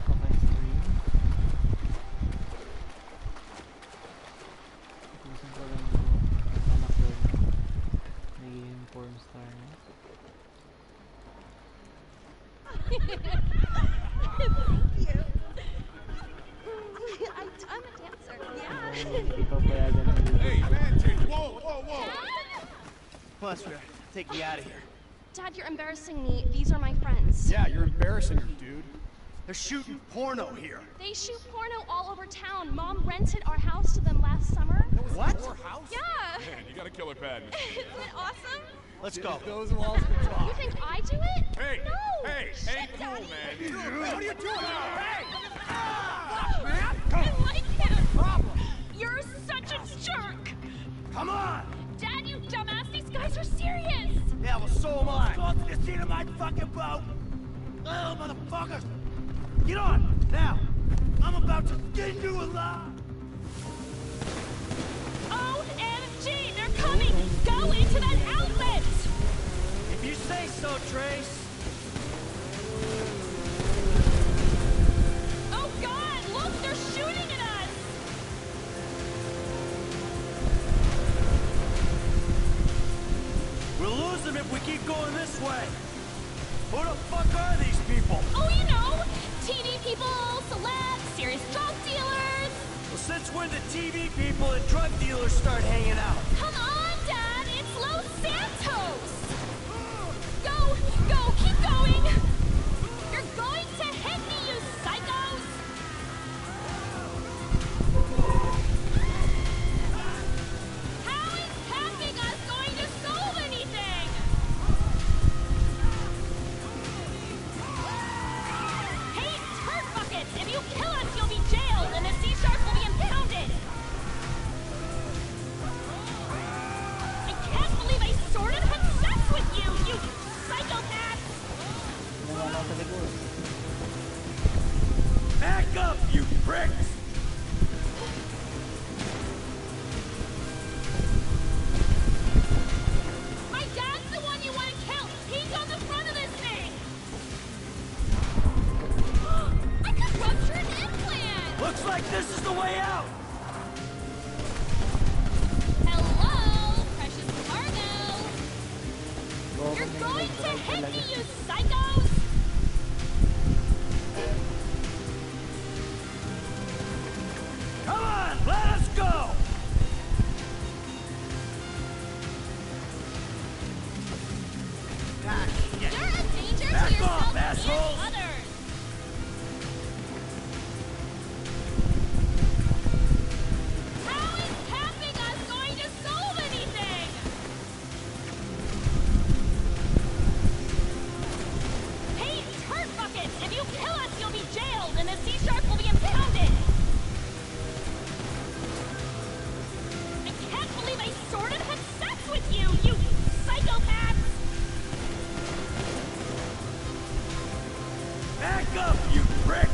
Paka-stream. Tutusin ko lang ito. Anak ko na. Naging porn star na. Thank you. I'm a dancer. Yeah. Hindi pa payagan ng video. Hey, man, whoa, whoa, whoa! Come on, sweetheart. Take me out of here. Dad, you're embarrassing me. These are my friends. Yeah, you're embarrassing her, dude. They're shooting porno here. They shoot porno all over town. Mom rented our house to them last summer. What? Your house? Yeah. Man, you got a killer pad. Isn't it awesome? Let's go. Those walls can talk. You think I do it? Hey! No! Hey! Shit, Ain't cool, Daddy. man. What are you doing? Hey! I like him. You're such a jerk. Come on! Dad, you dumbass. These guys are serious. Yeah, well, so am I. Go to the scene of my fucking boat. Oh, motherfuckers! Get on! Now! I'm about to skin you alive! OMG, they're coming! Go into that outlet! If you say so, Trace. Oh God, look, they're shooting at us! We'll lose them if we keep going this way. Who the fuck are these people? Oh, you know, TV people, celebs, serious drug dealers. Well, since when did TV people and drug dealers start hanging out? Come on, Dad, it's Los Santos! Go, keep going! You're going to hit me, you psychos! How is tapping us going to solve anything? Hey, turd buckets! If you kill us, you'll be jailed and the sea shark will be impounded! I can't believe I sort of had sex with you, you psychopath! Nawala sa likod. Back up, you pricks! My dad's the one you want to kill! He's on the front of this thing! I could rupture an implant! Looks like this is the way out! Hello, precious cargo! Go, You're may going to nag-drive hit me, talaga. you psychos! Come on, let us go! Ah, shit. You're a danger Back to yourself off, and assholes! others! How is tapping us going to solve anything? Hey, turd buckets! If you kill us, you'll be jailed and the sea shark will be impounded! I can't believe I sort of had sex with you, you psychopaths! Back up, you pricks!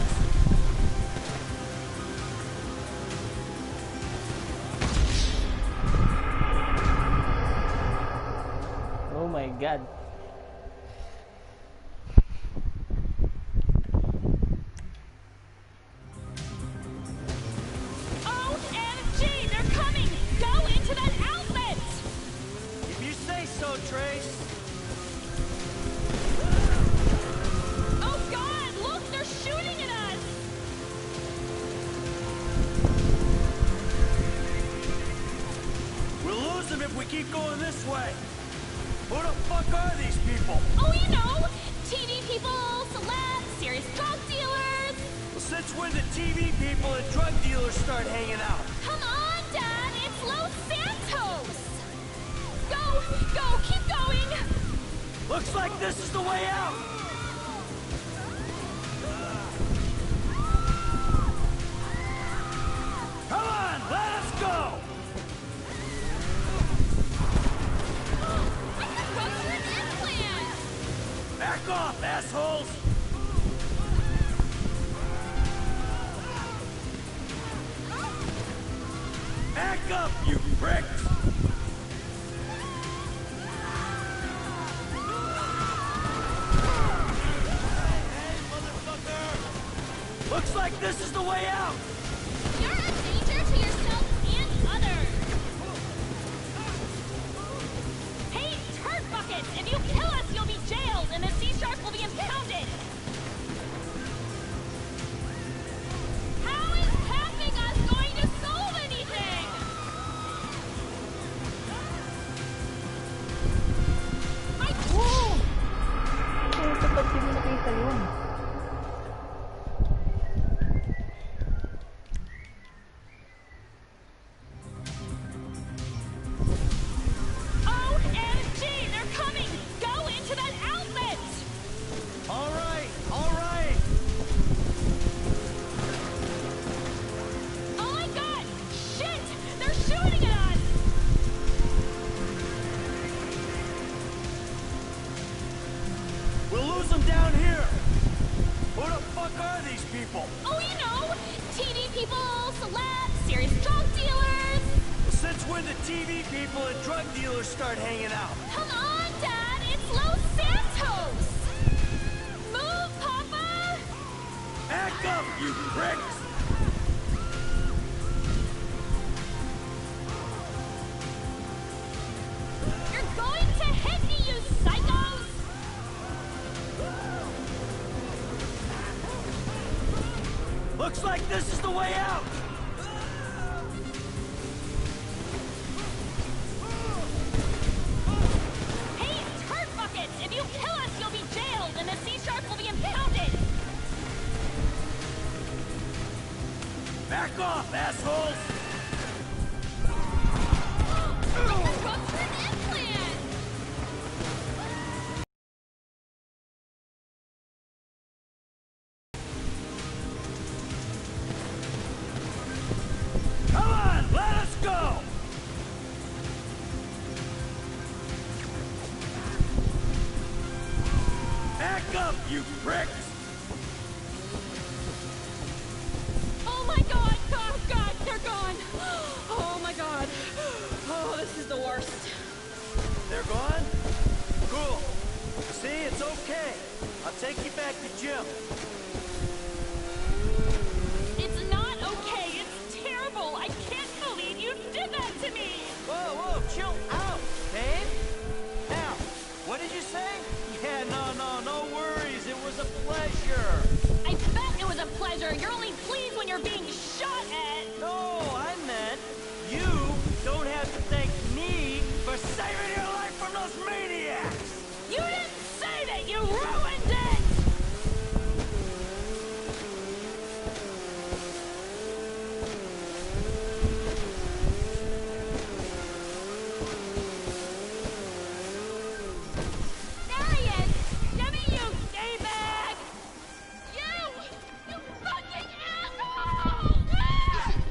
Oh my God. OMG, they're coming! Go into that outlet! If you say so, Trace. Oh God, look, they're shooting at us! We'll lose them if we keep going this way. Who the fuck are these people? Oh, you know, TV people, celebs, serious drug dealers. Well, since when did TV people and drug dealers start hanging out? Come on, Dad, it's Los Santos! Go, keep going! Looks like this is the way out! Come on, let us go! I could rupture an implant! Back off, assholes! Back up, you pricks! Looks like this is the way out! You're a danger to yourself and others! Hey, turd buckets! If you kill us, you'll be jailed and the sea shark will be impounded! How is tapping us going to solve anything? Woo! Ito ba't hindi nakita yun? down here? Who the fuck are these people? Oh, you know, TV people, celebs, serious drug dealers. Since when did TV people and drug dealers start hanging out? Come on, Dad, it's Los Santos. Move, Papa. Back up, you pricks! You're going to hit me, you psychos. Looks like this is the way out! Hey, turd buckets! If you kill us, you'll be jailed, and the C-Sharp will be impounded! Back off, assholes! A ruptured implant! Come on, let us go! Back up, you pricks! Oh my god! Oh god, they're gone! Oh my god. Oh, this is the worst. They're gone? Cool. See, it's okay. I'll take you back to Jim. It's not okay. It's terrible. I can't believe you did that to me. Whoa, chill out, babe. Now, what did you say? Yeah, no worries. It was a pleasure. I bet it was a pleasure. You're only pleased when you're being shot at. No, I meant you don't have to thank me for saving your life from those maniacs. You didn't say that. You ruined it. There he is. Give me you, D-bag. You fucking asshole!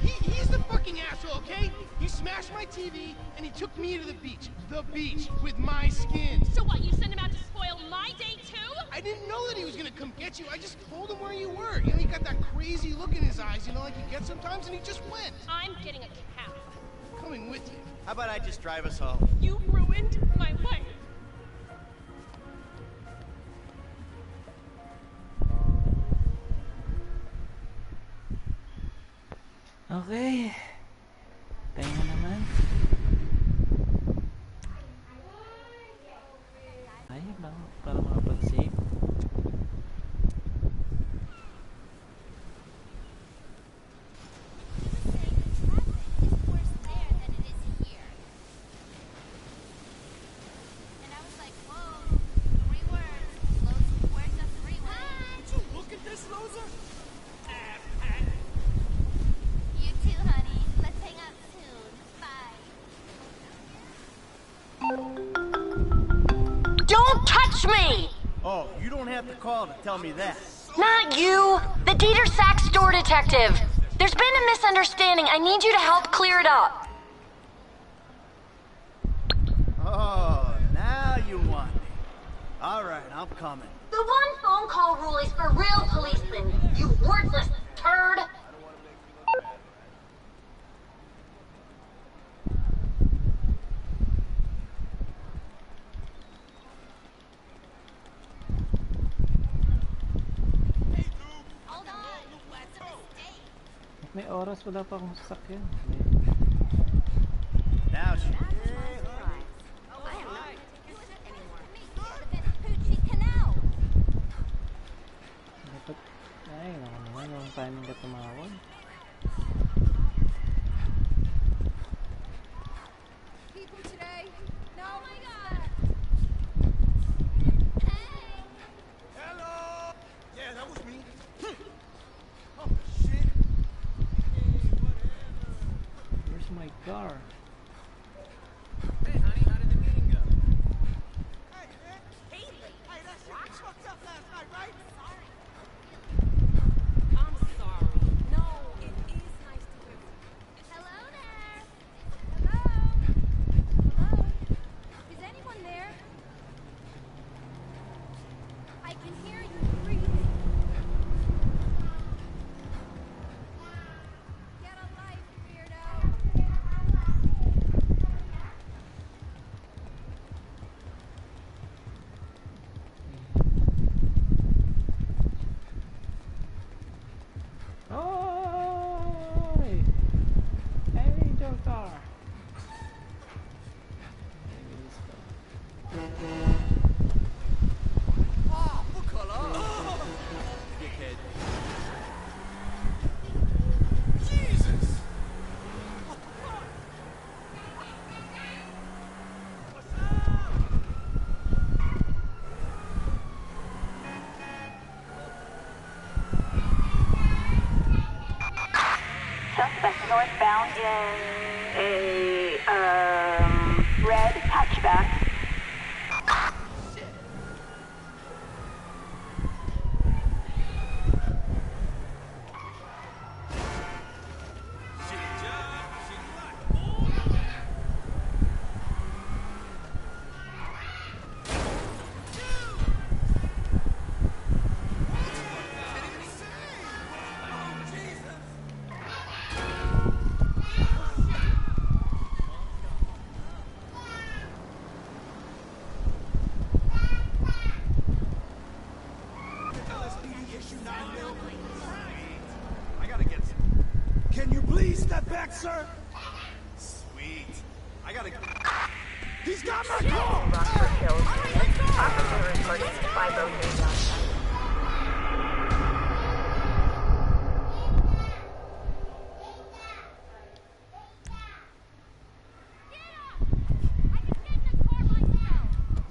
He's the fucking asshole, okay? He smashed my TV and he took me to the beach. The beach with my skin. So what? You sent him out to spoil my day too? I didn't know that he was gonna come get you. I just told him where you were. You know, he got that crazy look in his eyes, you know, like he gets sometimes, and he just went. I'm getting a cab. Coming with you. How about I just drive us home? You ruined my life. Okay. Tayo na naman. Ayun lang, para makapag-save. Don't touch me! Oh, you don't have to call to tell me that. Not you! The Dieter Sack store detective! There's been a misunderstanding. I need you to help clear it up. Oh, now you want me. All right, I'm coming. The one phone call rule is for real policemen, you worthless turd! May oras, wala pa akong sasakyan. Now she... Dapat... Ay, naku naman, yung timing ka tumawag. People today? No, my God! Hello! Yeah, that was me. Oh, shit. Where's my car? Hey, honey, how did the meeting go? Hey, man. Hey, that shit was fucked up last night, right? Sorry. I'm sorry. No, it is nice to hear from you. Hello there. Hello. Hello. Is Red hatchback. Can you please step back, sir? Sweet. I gotta... He's got my car! Rockford Hills. Officer reporting 503 outside.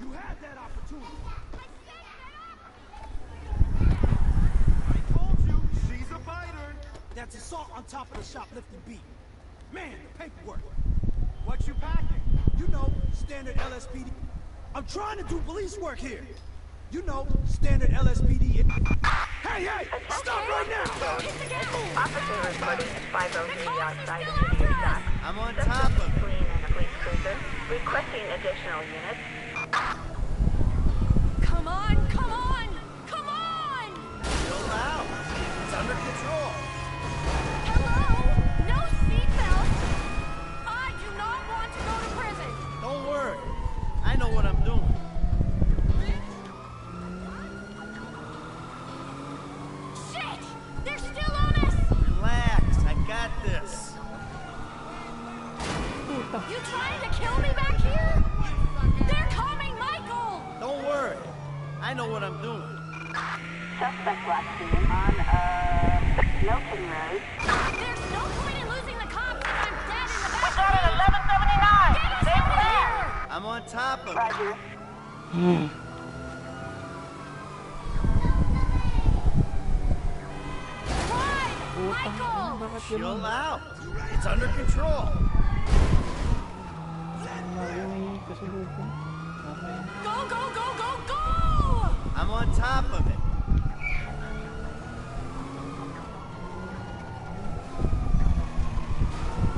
You had that opportunity. She's a fighter. That's assault on top of the shoplifting beat. Man, the paperwork. What you packing? You know, standard LSPD. I'm trying to do police work here. You know, standard LSPD. Hey, hey! Stop right now! Officer reporting 503 outside immediate dock. I'm on top of it. Fleeing in a police cruiser. Requesting additional units. Come on, come on, come on! Chill out. It's under control. Hello? No seatbelt? I do not want to go to prison. Don't worry. I know what I'm doing. Shit! They're still on us! Relax. I got this. You trying to kill me back here? They're coming, Michael! Don't worry. I know what I'm doing. Suspect last seen on, Milton Road. There's no point in losing the cops if I'm dead in the back. We got an 1179! Get us out of here! I'm on top of it. Roger. Michael! Chill out. It's under control. Go, go, go, go, go! I'm on top of it.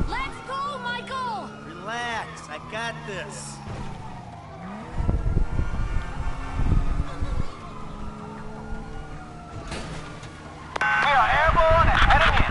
Let's go, Michael! Relax. I got this. We are airborne and heading in.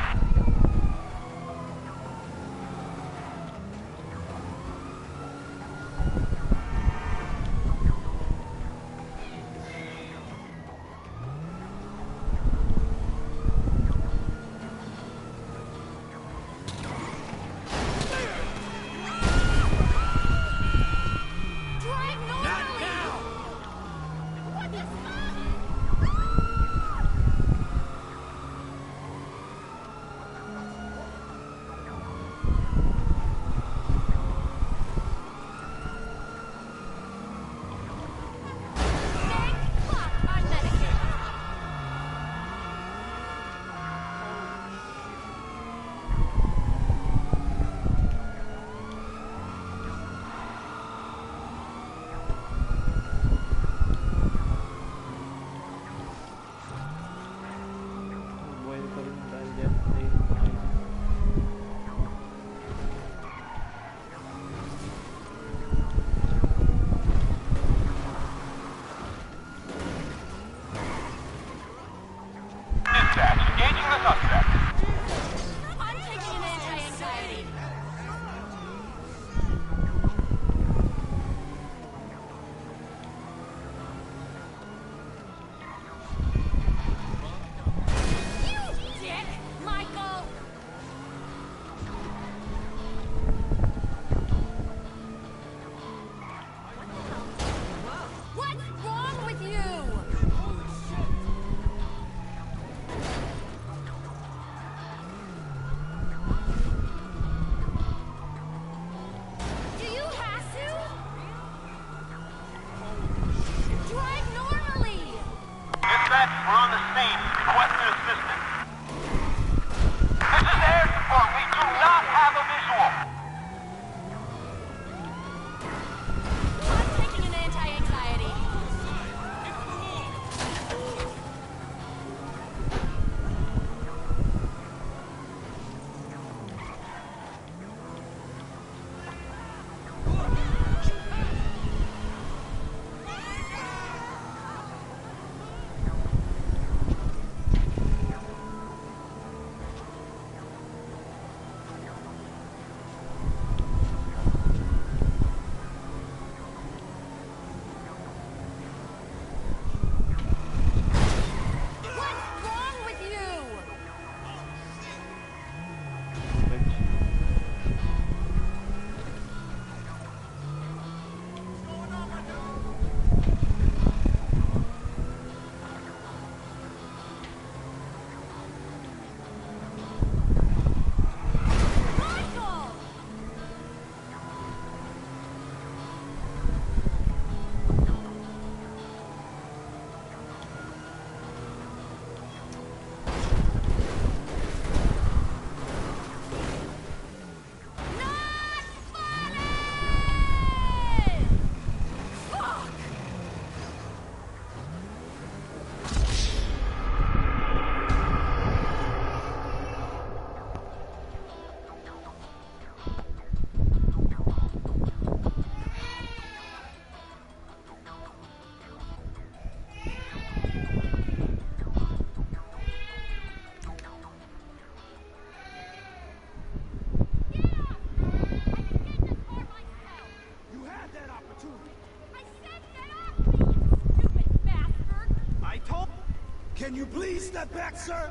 Can you please step back, sir?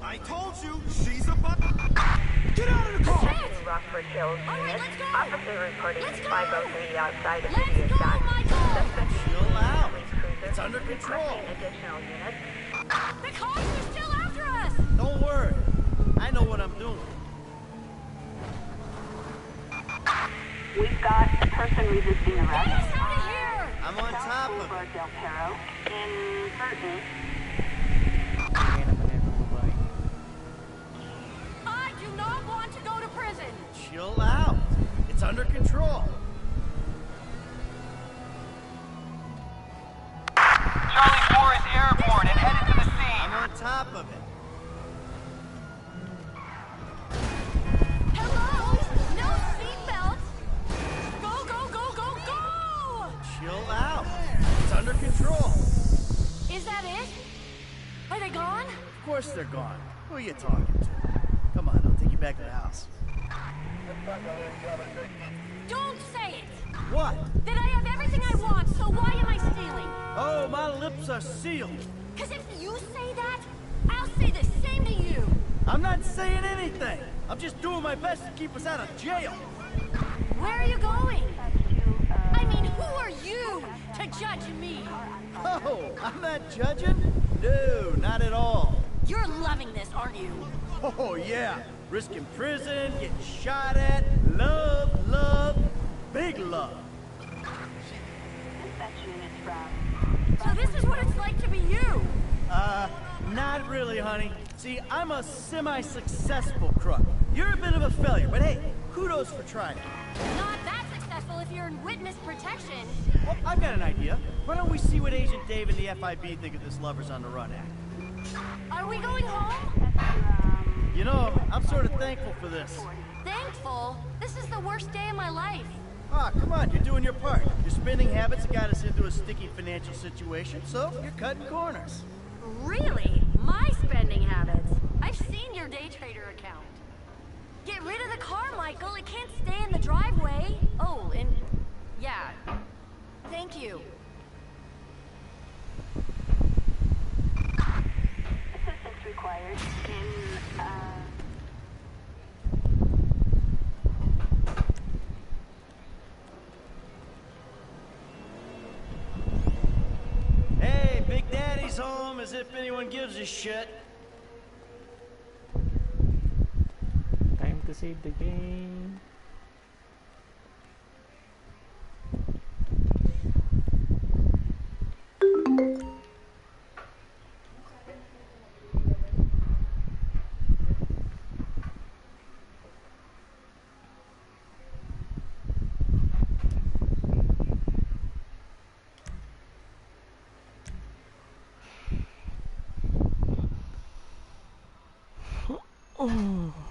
I told you, she's about... Get out of the car! Rockford Hills unit. let's go. Officer reporting Let's go. 503 outside of Let's City of go, Dock. Michael! Suspect Chill out. police cruiser. It's under control. Requesting additional units. The cops are still after us! Don't worry. I know what I'm doing. We've got a person resisting Get arrest. us out of here! I'm on top of it. Boulevard Del Perro in Burton. Ingay naman na itong babae. I do not want to go to prison! Chill out. It's under control. Charlie 4 is airborne and headed to the scene. I'm on top of it. Hello? No seatbelts! Go, go, go, go, go! Chill out. It's under control. Is that it? Are they gone? Of course they're gone. Who are you talking to? Come on, I'll take you back to the house. Don't say it! What? That I have everything I want, so why am I stealing? Oh, my lips are sealed. Because if you say that, I'll say the same to you. I'm not saying anything. I'm just doing my best to keep us out of jail. Where are you going? I mean, who are you to judge me? Oh, I'm not judging? No, not at all. You're loving this, aren't you? Oh, yeah. Risking prison, getting shot at, love, love, big love. So this is what it's like to be you. Not really, honey. See, I'm a semi-successful crook. You're a bit of a failure, but hey, kudos for trying. Not that successful if you're in witness protection. Well, I've got an idea. Why don't we see what Agent Dave and the FIB think of this Lovers on the Run act? Are we going home? You know, I'm sort of thankful for this. Thankful? This is the worst day of my life. Ah, come on, you're doing your part. Your spending habits got us into a sticky financial situation, so you're cutting corners. Really? My spending habits? I've seen your day trader account. Get rid of the car, Michael. It can't stay in the driveway. Oh, and yeah. Thank you. Assistance required in, Hey, Big Daddy's home, as if anyone gives a shit. Time to save the game. Oh.